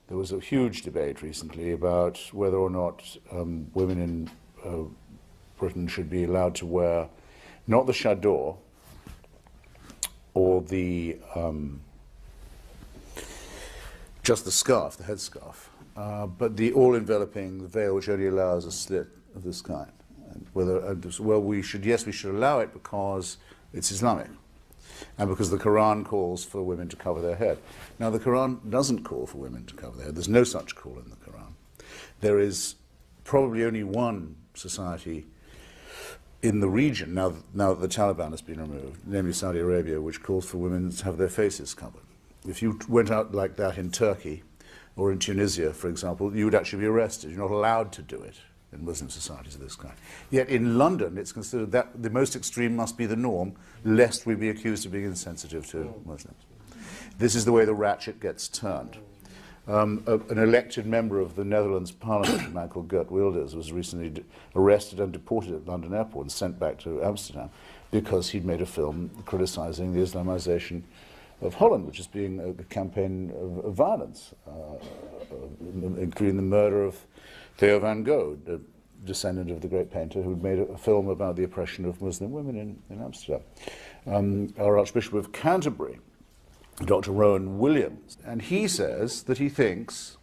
There was a huge debate recently about whether or not women in Britain should be allowed to wear not the chador or the just the scarf, the headscarf, but the all-enveloping veil, which only allows a slit of this kind. And well, we should allow it because it's Islamic, and because the Quran calls for women to cover their head. Now, the Quran doesn't call for women to cover their head. There's no such call in the Quran. There is probably only one society in the region, now that the Taliban has been removed, namely Saudi Arabia, which calls for women to have their faces covered. If you went out like that in Turkey or in Tunisia, for example, you would actually be arrested. You're not allowed to do it in Muslim societies of this kind. Yet in London, it's considered that the most extreme must be the norm, lest we be accused of being insensitive to Muslims. This is the way the ratchet gets turned. An elected member of the Netherlands Parliament, a man called Geert Wilders, was recently arrested and deported at London Airport and sent back to Amsterdam because he'd made a film criticizing the Islamization of Holland, which is being a campaign of violence, including the murder of Theo van Gogh, a descendant of the great painter who'd made a film about the oppression of Muslim women in Amsterdam. Our Archbishop of Canterbury, Dr. Rowan Williams, and he says that he thinks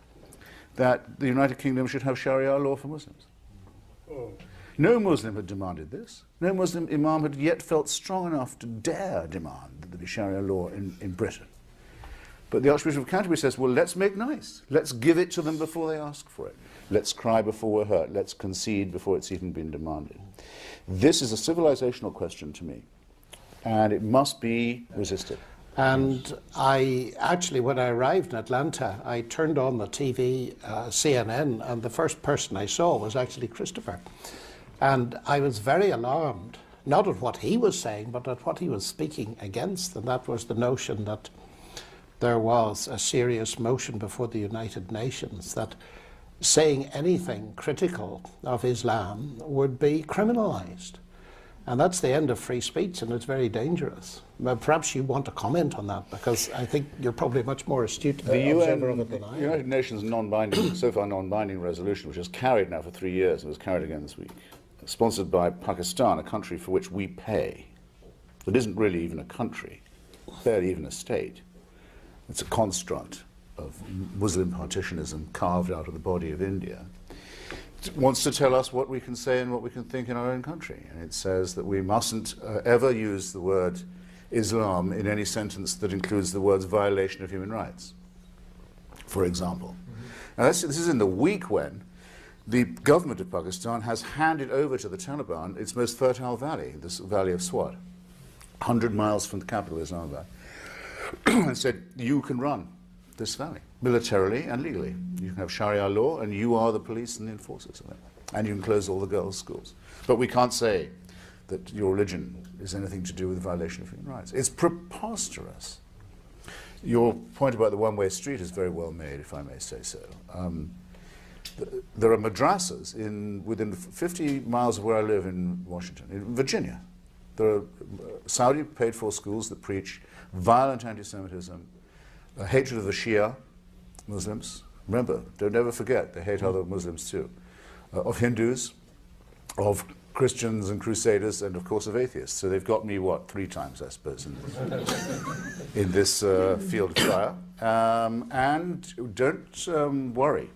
that the United Kingdom should have Sharia law for Muslims. No Muslim had demanded this. No Muslim imam had yet felt strong enough to dare demand that there be Sharia law in Britain. But the Archbishop of Canterbury says, well, let's make nice. Let's give it to them before they ask for it. Let's cry before we're hurt. Let's concede before it's even been demanded. This is a civilizational question to me, and it must be resisted. And I actually, when I arrived in Atlanta, I turned on the TV, CNN, and the first person I saw was actually Christopher. And I was very alarmed, not at what he was saying, but at what he was speaking against, and that was the notion that there was a serious motion before the United Nations that saying anything critical of Islam would be criminalized. And that's the end of free speech, and it's very dangerous. Well, perhaps you want to comment on that, because I think you're probably much more astute observer of it than I am. The United Nations non-binding, so far non-binding resolution, which is carried now for 3 years, and was carried again this week, sponsored by Pakistan, a country for which we pay. It isn't really even a country, barely even a state. It's a construct of Muslim partitionism carved out of the body of India. It wants to tell us what we can say and what we can think in our own country. And it says that we mustn't ever use the word Islam in any sentence that includes the words violation of human rights, for example. Now this is in the week when the government of Pakistan has handed over to the Taliban its most fertile valley, this valley of Swat, 100 miles from the capital, Islamabad, and said, you can run this valley, militarily and legally. You can have Sharia law, and you are the police and the enforcers of it. And you can close all the girls' schools. But we can't say that your religion is anything to do with the violation of human rights. It's preposterous. Your point about the one-way street is very well made, if I may say so. There are madrasas within 50 miles of where I live in Washington, in Virginia. There are Saudi paid-for schools that preach violent anti-Semitism, hatred of the Shia Muslims. Remember, don't ever forget, they hate other Muslims too. Of Hindus, of Christians and Crusaders, and of course of atheists. So they've got me, what, 3 times, I suppose, in this field of fire. And don't worry,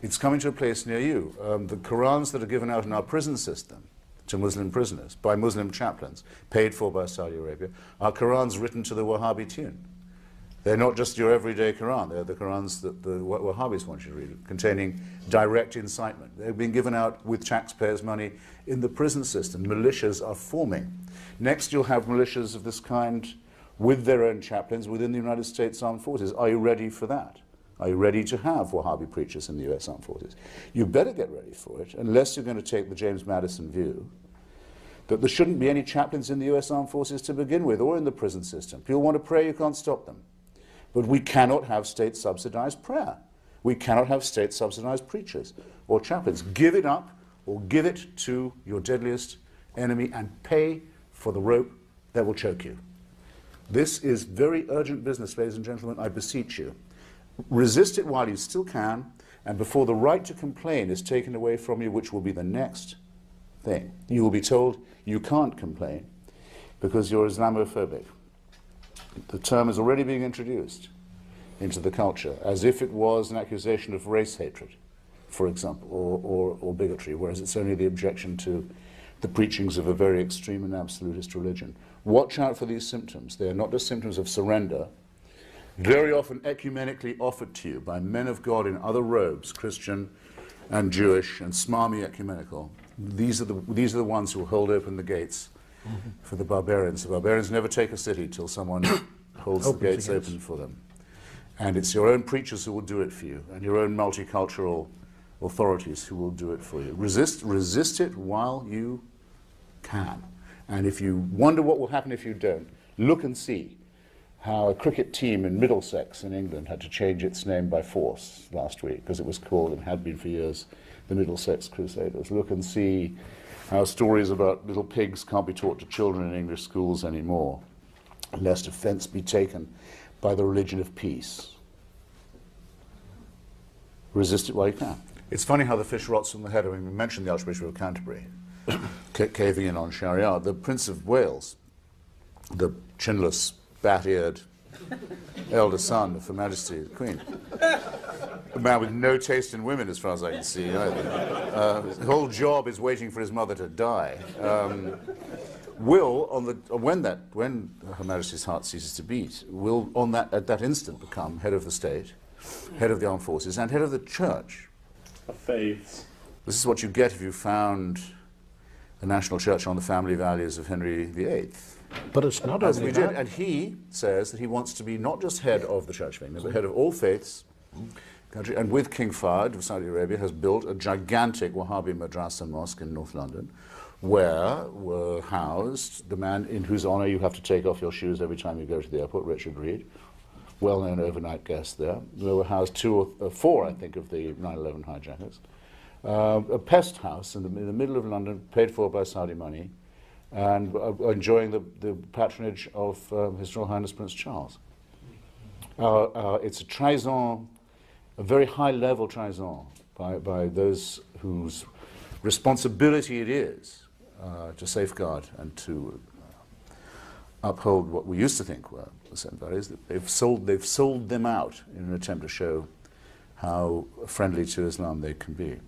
it's coming to a place near you. The Qurans that are given out in our prison system to Muslim prisoners by Muslim chaplains, paid for by Saudi Arabia, are Qurans written to the Wahhabi tune. They're not just your everyday Quran, they're the Qurans that the Wahhabis want you to read, containing direct incitement. They've been given out with taxpayers' money in the prison system. Militias are forming. Next you'll have militias of this kind with their own chaplains within the United States Armed Forces. Are you ready for that? Are you ready to have Wahhabi preachers in the US Armed Forces? You better get ready for it, unless you're going to take the James Madison view that there shouldn't be any chaplains in the US Armed Forces to begin with, or in the prison system. People want to pray, you can't stop them. But we cannot have state-subsidized prayer. We cannot have state-subsidized preachers or chaplains. Give it up, or give it to your deadliest enemy and pay for the rope that will choke you. This is very urgent business, ladies and gentlemen, I beseech you. resist it while you still can, and before the right to complain is taken away from you, which will be the next thing. You will be told you can't complain because you're Islamophobic. The term is already being introduced into the culture as if it was an accusation of race hatred, for example, or bigotry, whereas it's only the objection to the preachings of a very extreme and absolutist religion. Watch out for these symptoms. They are not just symptoms of surrender, very often ecumenically offered to you by men of God in other robes, Christian and Jewish and smarmy ecumenical. These are the ones who will hold open the gates for the barbarians. The barbarians never take a city till someone holds the gates open for them. And it's your own preachers who will do it for you, and your own multicultural authorities who will do it for you. Resist it while you can. And if you wonder what will happen if you don't, look and see how a cricket team in Middlesex in England had to change its name by force last week, because it was called, and had been for years, the Middlesex Crusaders. Look and see how stories about little pigs can't be taught to children in English schools anymore, lest offence be taken by the religion of peace. Resist it while you can. It's funny how the fish rots from the head. I mean, we mentioned the Archbishop of Canterbury caving in on Sharia. The Prince of Wales, the chinless, bat-eared elder son of Her Majesty the Queen, a man with no taste in women as far as I can see either. His whole job is waiting for his mother to die. Will, when Her Majesty's heart ceases to beat, will at that instant become head of the state, head of the armed forces, and head of the church. Of faiths. This is what you get if you found a national church on the family values of Henry VIII. But it's not as only we that. did, and he says that he wants to be not just head of the Church of England, but head of all faiths. Country, and with King Fahd of Saudi Arabia has built a gigantic Wahhabi madrasa mosque in North London, where were housed the man in whose honour you have to take off your shoes every time you go to the airport, Richard Reed, well-known overnight guest there. There were housed four, I think, of the 9/11 hijackers. A pest house in the middle of London, paid for by Saudi money, and enjoying the patronage of His Royal Highness Prince Charles. It's a trahison, a very high-level trahison by those whose responsibility it is to safeguard and to uphold what we used to think were the same values. That they've sold them out in an attempt to show how friendly to Islam they can be.